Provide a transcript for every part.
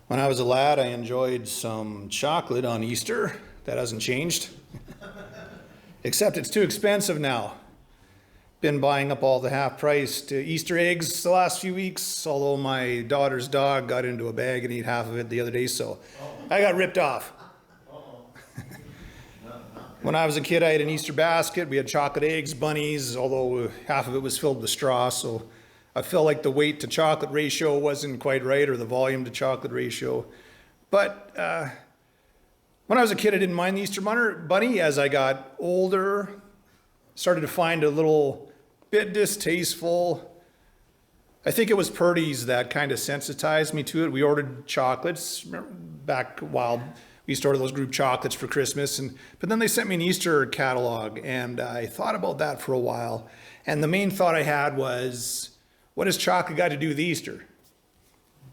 When I was a lad, I enjoyed some chocolate on Easter. That hasn't changed. Except it's too expensive now. Been buying up all the half-priced Easter eggs the last few weeks, although my daughter's dog got into a bag and ate half of it the other day, so I got ripped off. When I was a kid, I had an Easter basket. We had chocolate eggs, bunnies, although half of it was filled with straw, so I felt like the weight to chocolate ratio wasn't quite right, or the volume to chocolate ratio. But when I was a kid, I didn't mind the Easter bunny. As I got older, started to find a little bit distasteful. I think it was Purdy's that kind of sensitized me to it. We ordered chocolates back while we used to order those group chocolates for Christmas, but then they sent me an Easter catalog, and I thought about that for a while. And the main thought I had was, what has chocolate got to do with Easter?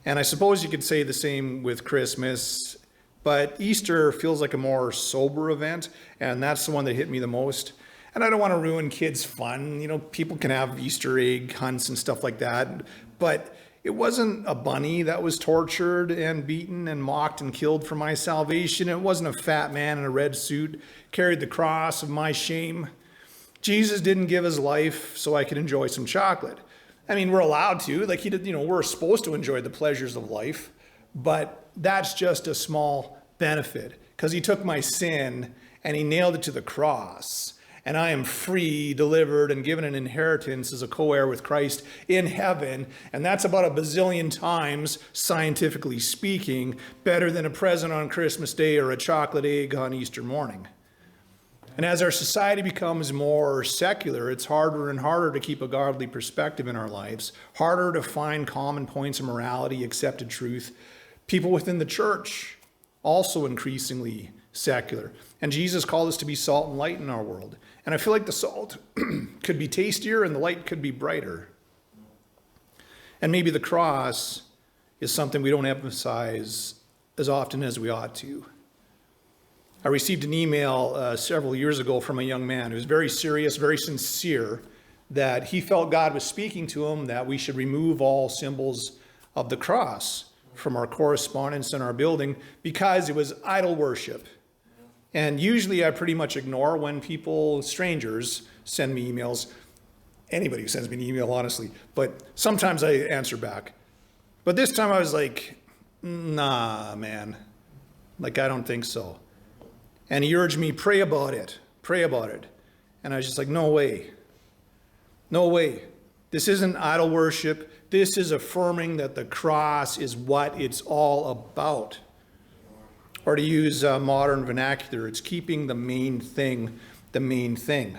And I suppose you could say the same with Christmas, but Easter feels like a more sober event, and that's the one that hit me the most. And I don't want to ruin kids' fun. You know, people can have Easter egg hunts and stuff like that, but it wasn't a bunny that was tortured and beaten and mocked and killed for my salvation. It wasn't a fat man in a red suit carried the cross of my shame. Jesus didn't give his life so I could enjoy some chocolate. I mean, we're allowed to, like he did, we're supposed to enjoy the pleasures of life, but that's just a small benefit because he took my sin and he nailed it to the cross. And I am free, delivered, and given an inheritance as a co-heir with Christ in heaven. And that's about a bazillion times, scientifically speaking, better than a present on Christmas Day or a chocolate egg on Easter morning. And as our society becomes more secular, it's harder and harder to keep a godly perspective in our lives, harder to find common points of morality, accepted truth. People within the church, also increasingly secular. And Jesus called us to be salt and light in our world. And I feel like the salt could be tastier and the light could be brighter. And maybe the cross is something we don't emphasize as often as we ought to. I received an email several years ago from a young man who was very serious, very sincere, that he felt God was speaking to him that we should remove all symbols of the cross from our correspondence in our building because it was idol worship. And usually I pretty much ignore when people, strangers, send me emails. Anybody who sends me an email, honestly. But sometimes I answer back. But this time I was like, nah, man. Like, I don't think so. And he urged me, pray about it. Pray about it. And I was just like, no way. No way. This isn't idol worship. This is affirming that the cross is what it's all about. Or to use modern vernacular, it's keeping the main thing the main thing.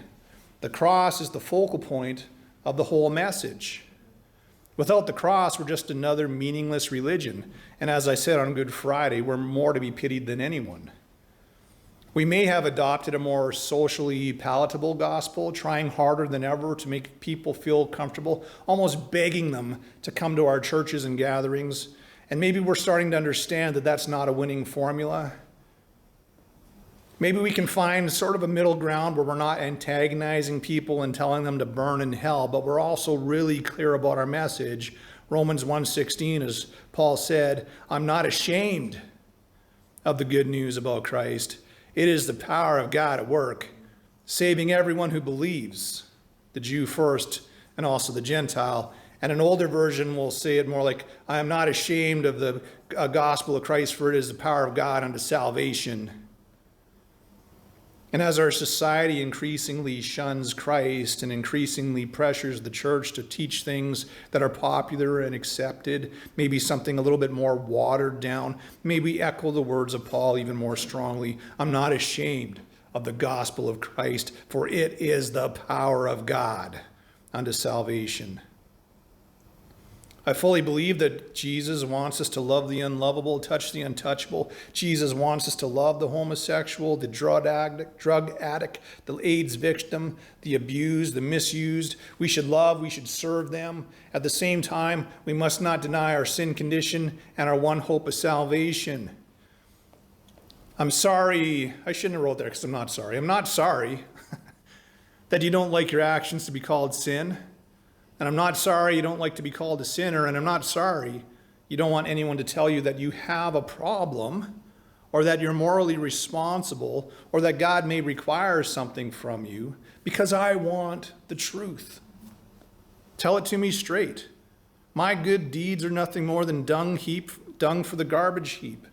The cross is the focal point of the whole message. Without the cross, we're just another meaningless religion. And as I said on Good Friday, we're more to be pitied than anyone. We may have adopted a more socially palatable gospel, trying harder than ever to make people feel comfortable, almost begging them to come to our churches and gatherings. And maybe we're starting to understand that that's not a winning formula. Maybe we can find sort of a middle ground where we're not antagonizing people and telling them to burn in hell, but we're also really clear about our message. Romans 1:16, as Paul said, I'm not ashamed of the good news about Christ. It is the power of God at work, saving everyone who believes, the Jew first and also the Gentile. And an older version will say it more like, I am not ashamed of the gospel of Christ, for it is the power of God unto salvation. And as our society increasingly shuns Christ and increasingly pressures the church to teach things that are popular and accepted, maybe something a little bit more watered down, may we echo the words of Paul even more strongly. I'm not ashamed of the gospel of Christ, for it is the power of God unto salvation. I fully believe that Jesus wants us to love the unlovable, touch the untouchable. Jesus wants us to love the homosexual, the drug addict, the AIDS victim, the abused, the misused. We should love, we should serve them. At the same time, we must not deny our sin condition and our one hope of salvation. I'm sorry, I shouldn't have wrote there because I'm not sorry. I'm not sorry that you don't like your actions to be called sin. And I'm not sorry you don't like to be called a sinner, and I'm not sorry You don't want anyone to tell you that you have a problem, or that you're morally responsible, or that God may require something from you, because I want the truth. Tell it to me straight. My good deeds are nothing more than dung for the garbage heap.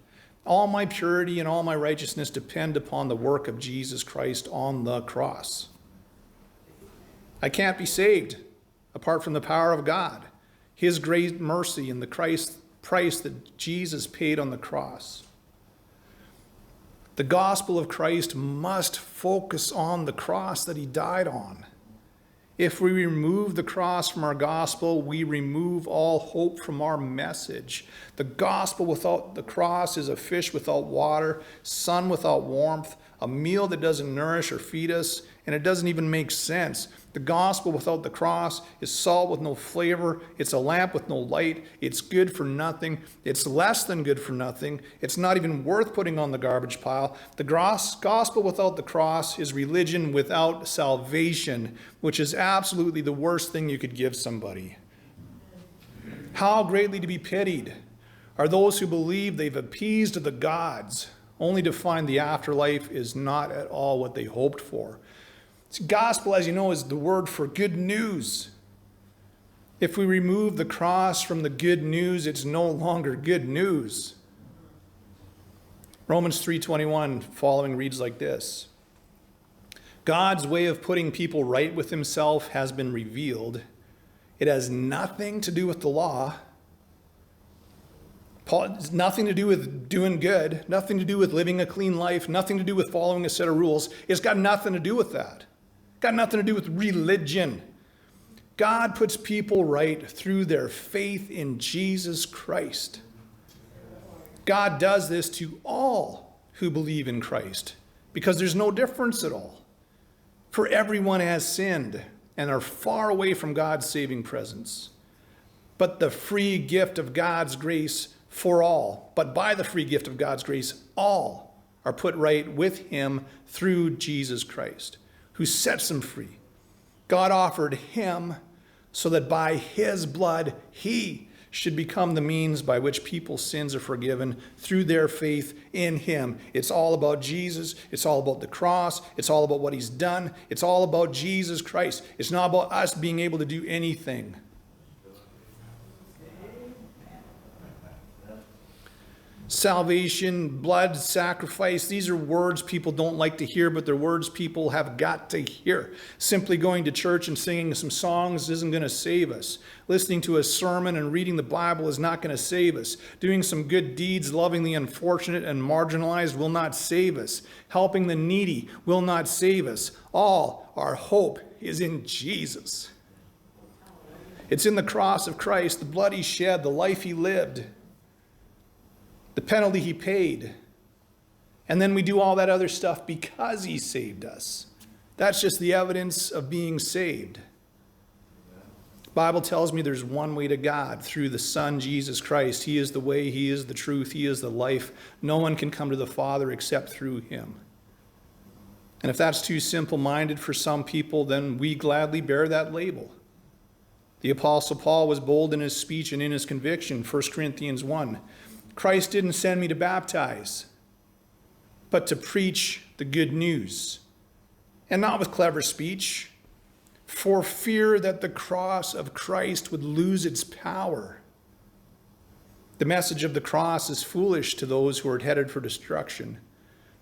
All my purity and all my righteousness depend upon the work of Jesus Christ on the cross. I can't be saved apart from the power of God, his great mercy and the price that Jesus paid on the cross. The gospel of Christ must focus on the cross that he died on. If we remove the cross from our gospel, we remove all hope from our message. The gospel without the cross is a fish without water, sun without warmth, a meal that doesn't nourish or feed us, and it doesn't even make sense. The gospel without the cross is salt with no flavor. It's a lamp with no light. It's good for nothing. It's less than good for nothing. It's not even worth putting on the garbage pile. The gospel without the cross is religion without salvation, which is absolutely the worst thing you could give somebody. How greatly to be pitied are those who believe they've appeased the gods, only to find the afterlife is not at all what they hoped for. Gospel, as you know, is the word for good news. If we remove the cross from the good news, it's no longer good news. Romans 3:21 following reads like this. God's way of putting people right with himself has been revealed. It has nothing to do with the law. It's nothing to do with doing good, nothing to do with living a clean life, nothing to do with following a set of rules. It's got nothing to do with that. Got nothing to do with religion. God puts people right through their faith in Jesus Christ. God does this to all who believe in Christ because there's no difference at all. For everyone has sinned and are far away from God's saving presence. But the free gift of God's grace for all, but by the free gift of God's grace, all are put right with him through Jesus Christ, who sets them free. God offered him so that by his blood, he should become the means by which people's sins are forgiven through their faith in him. It's all about Jesus. It's all about the cross. It's all about what he's done. It's all about Jesus Christ. It's not about us being able to do anything. Salvation, blood, sacrifice, these are words people don't like to hear, but they're words people have got to hear. Simply going to church and singing some songs isn't going to save us. Listening to a sermon and reading the Bible is not going to save us. Doing some good deeds, loving the unfortunate and marginalized will not save us. Helping the needy will not save us. All our hope is in Jesus. It's in the cross of Christ, the blood he shed, the life he lived, the penalty he paid. And then we do all that other stuff because he saved us. That's just the evidence of being saved. The Bible tells me there's one way to God through the Son, Jesus Christ. He is the way, he is the truth, he is the life. No one can come to the Father except through him. And if that's too simple-minded for some people, then we gladly bear that label. The Apostle Paul was bold in his speech and in his conviction, 1 Corinthians 1. Christ didn't send me to baptize, but to preach the good news. And not with clever speech, for fear that the cross of Christ would lose its power. The message of the cross is foolish to those who are headed for destruction,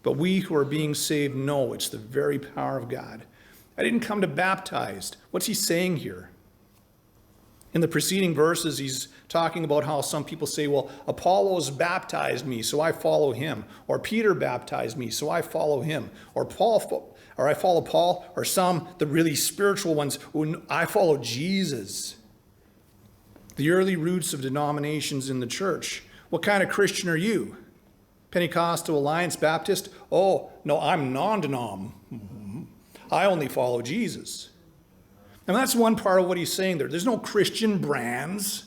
but we who are being saved know it's the very power of God. I didn't come to baptize. What's he saying here? In the preceding verses, he's talking about how some people say, well, Apollos baptized me, so I follow him. Or Peter baptized me, so I follow him. Or I follow Paul. Or some, the really spiritual ones, I follow Jesus. The early roots of denominations in the church. What kind of Christian are you? Pentecostal, Alliance, Baptist? Oh, no, I'm non-denom. I only follow Jesus. And that's one part of what he's saying there. There's no Christian brands.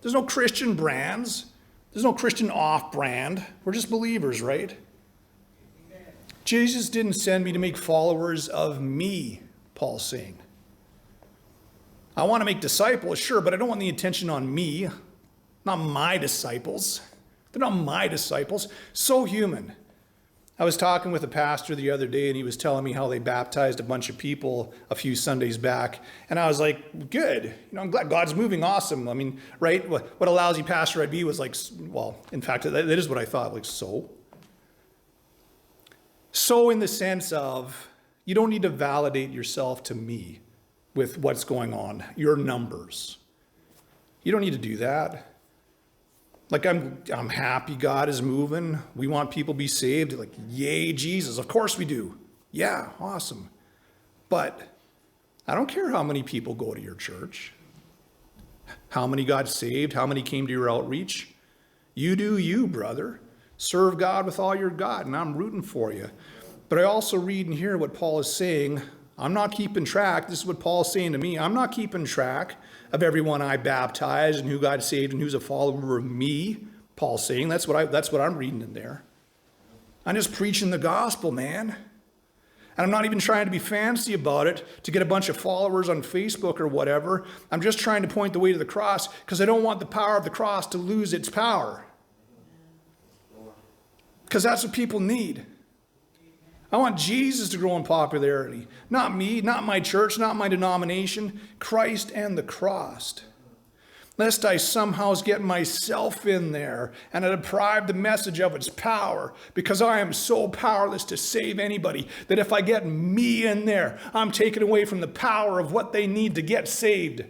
There's no Christian brands. There's no Christian off-brand. We're just believers, right? Jesus didn't send me to make followers of me, Paul's saying. I want to make disciples, sure, but I don't want the attention on me. Not my disciples. They're not my disciples. So human. I was talking with a pastor the other day, and he was telling me how they baptized a bunch of people a few Sundays back. And I was like, good. I'm glad God's moving. Awesome. I mean, right? What a lousy pastor I'd be was like, well, in fact, that is what I thought. Like, so? So in the sense of, you don't need to validate yourself to me with what's going on, your numbers. You don't need to do that. Like, I'm happy God is moving. We want people to be saved. Like, yay, Jesus. Of course we do. Yeah, awesome. But I don't care how many people go to your church, how many got saved, how many came to your outreach. You do you, brother. Serve God with all your got, and I'm rooting for you. But I also read and hear what Paul is saying. I'm not keeping track. This is what Paul's saying to me. I'm not keeping track of everyone I baptized and who got saved and who's a follower of me. Paul's saying that's what I'm reading in there. I'm just preaching the gospel, man. And I'm not even trying to be fancy about it to get a bunch of followers on Facebook or whatever. I'm just trying to point the way to the cross because I don't want the power of the cross to lose its power. Because that's what people need. I want Jesus to grow in popularity. Not me, not my church, not my denomination. Christ and the cross. Lest I somehow get myself in there and I deprive the message of its power because I am so powerless to save anybody that if I get me in there, I'm taken away from the power of what they need to get saved.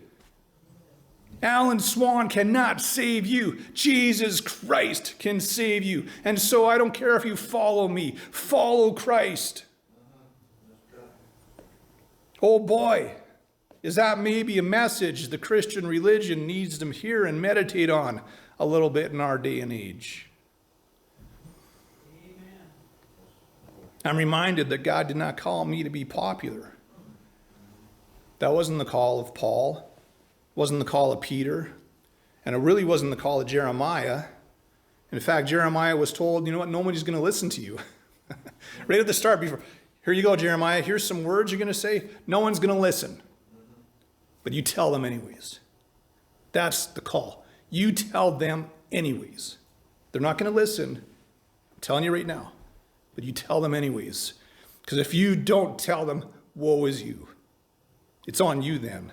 Alan Swan cannot save you. Jesus Christ can save you. And so I don't care if you follow me. Follow Christ. Oh boy, is that maybe a message the Christian religion needs to hear and meditate on a little bit in our day and age. Amen. I'm reminded that God did not call me to be popular. That wasn't the call of Paul. Wasn't the call of Peter, and it really wasn't the call of Jeremiah. In fact, Jeremiah was told, you know what, nobody's going to listen to you. Right at the start, before, here you go, Jeremiah, here's some words you're going to say. No one's going to listen. But you tell them anyways. That's the call. You tell them anyways. They're not going to listen. I'm telling you right now. But you tell them anyways. Because if you don't tell them, woe is you. It's on you then.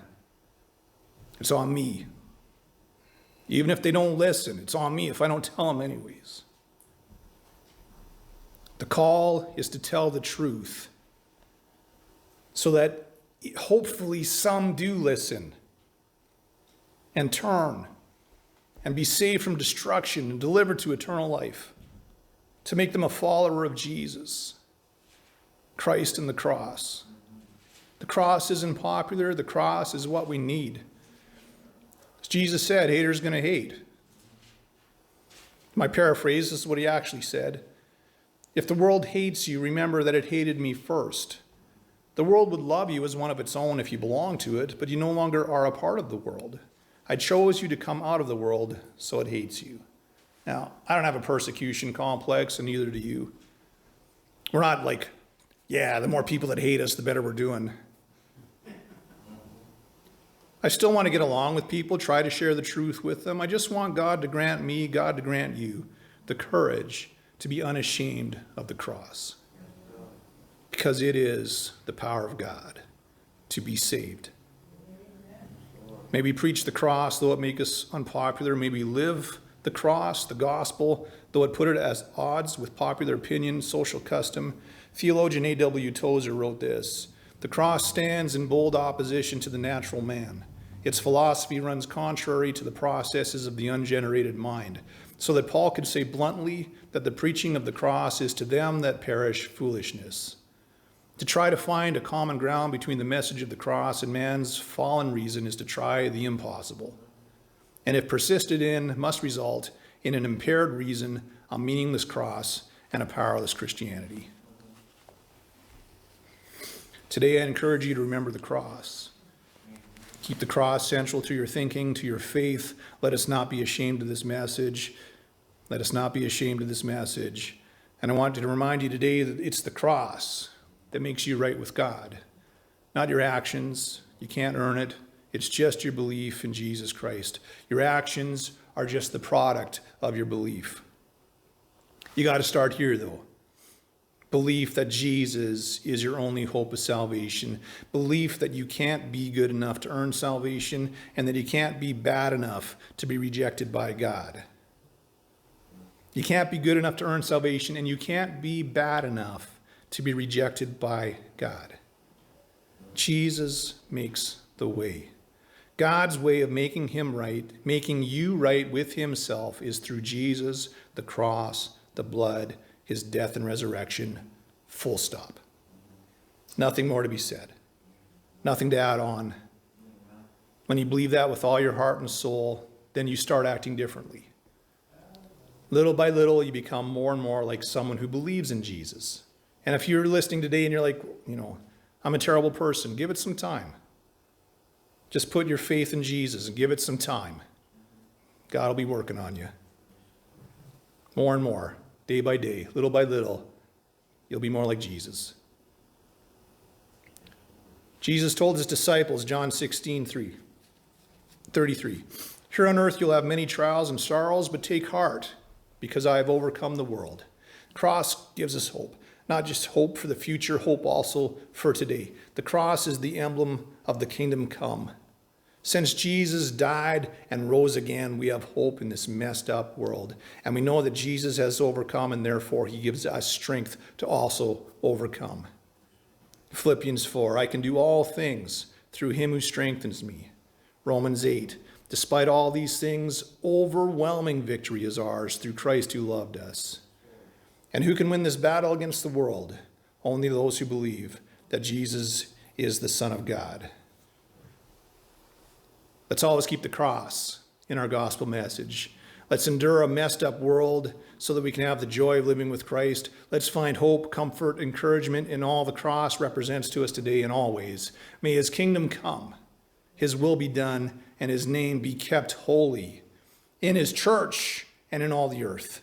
It's on me. Even if they don't listen, it's on me if I don't tell them anyways. The call is to tell the truth so that hopefully some do listen and turn and be saved from destruction and delivered to eternal life, to make them a follower of Jesus, Christ and the cross. The cross isn't popular. The cross is what we need. As Jesus said, haters going to hate. My paraphrase, this is what he actually said. If the world hates you, remember that it hated me first. The world would love you as one of its own if you belong to it, but you no longer are a part of the world. I chose you to come out of the world, so it hates you. Now, I don't have a persecution complex, and neither do you. We're not like, yeah, the more people that hate us, the better we're doing. I still want to get along with people, try to share the truth with them. I just want God to grant me, God to grant you, the courage to be unashamed of the cross. Because it is the power of God to be saved. Maybe preach the cross, though it make us unpopular. Maybe live the cross, the gospel, though it put it at odds with popular opinion, social custom. Theologian A.W. Tozer wrote this: the cross stands in bold opposition to the natural man. Its philosophy runs contrary to the processes of the ungenerated mind, so that Paul could say bluntly that the preaching of the cross is to them that perish foolishness. To try to find a common ground between the message of the cross and man's fallen reason is to try the impossible, and if persisted in, must result in an impaired reason, a meaningless cross, and a powerless Christianity. Today I encourage you to remember the cross. Keep the cross central to your thinking, to your faith. Let us not be ashamed of this message. Let us not be ashamed of this message. And I want to remind you today that it's the cross that makes you right with God, not your actions. You can't earn it. It's just your belief in Jesus Christ. Your actions are just the product of your belief. You got to start here, though. Belief that Jesus is your only hope of salvation. Belief that you can't be good enough to earn salvation and that you can't be bad enough to be rejected by God. You can't be good enough to earn salvation and you can't be bad enough to be rejected by God. Jesus makes the way. God's way of making him right, making you right with himself, is through Jesus, the cross, the blood, his death and resurrection. Full stop. Nothing more to be said. Nothing to add on. When you believe that with all your heart and soul, then you start acting differently. Little by little, you become more and more like someone who believes in Jesus. And if you're listening today and you're like, I'm a terrible person, give it some time. Just put your faith in Jesus and give it some time. God will be working on you. More and more, day by day, little by little, you'll be more like Jesus. Jesus told his disciples, John 16:33, "Here on earth you'll have many trials and sorrows, but take heart, because I have overcome the world." The cross gives us hope. Not just hope for the future, hope also for today. The cross is the emblem of the kingdom come. Since Jesus died and rose again, we have hope in this messed up world. And we know that Jesus has overcome, and therefore he gives us strength to also overcome. Philippians 4, "I can do all things through him who strengthens me." Romans 8, "Despite all these things, overwhelming victory is ours through Christ who loved us." And who can win this battle against the world? Only those who believe that Jesus is the Son of God. Let's always keep the cross in our gospel message. Let's endure a messed up world so that we can have the joy of living with Christ. Let's find hope, comfort, encouragement in all the cross represents to us today and always. May his kingdom come, his will be done, and his name be kept holy in his church and in all the earth.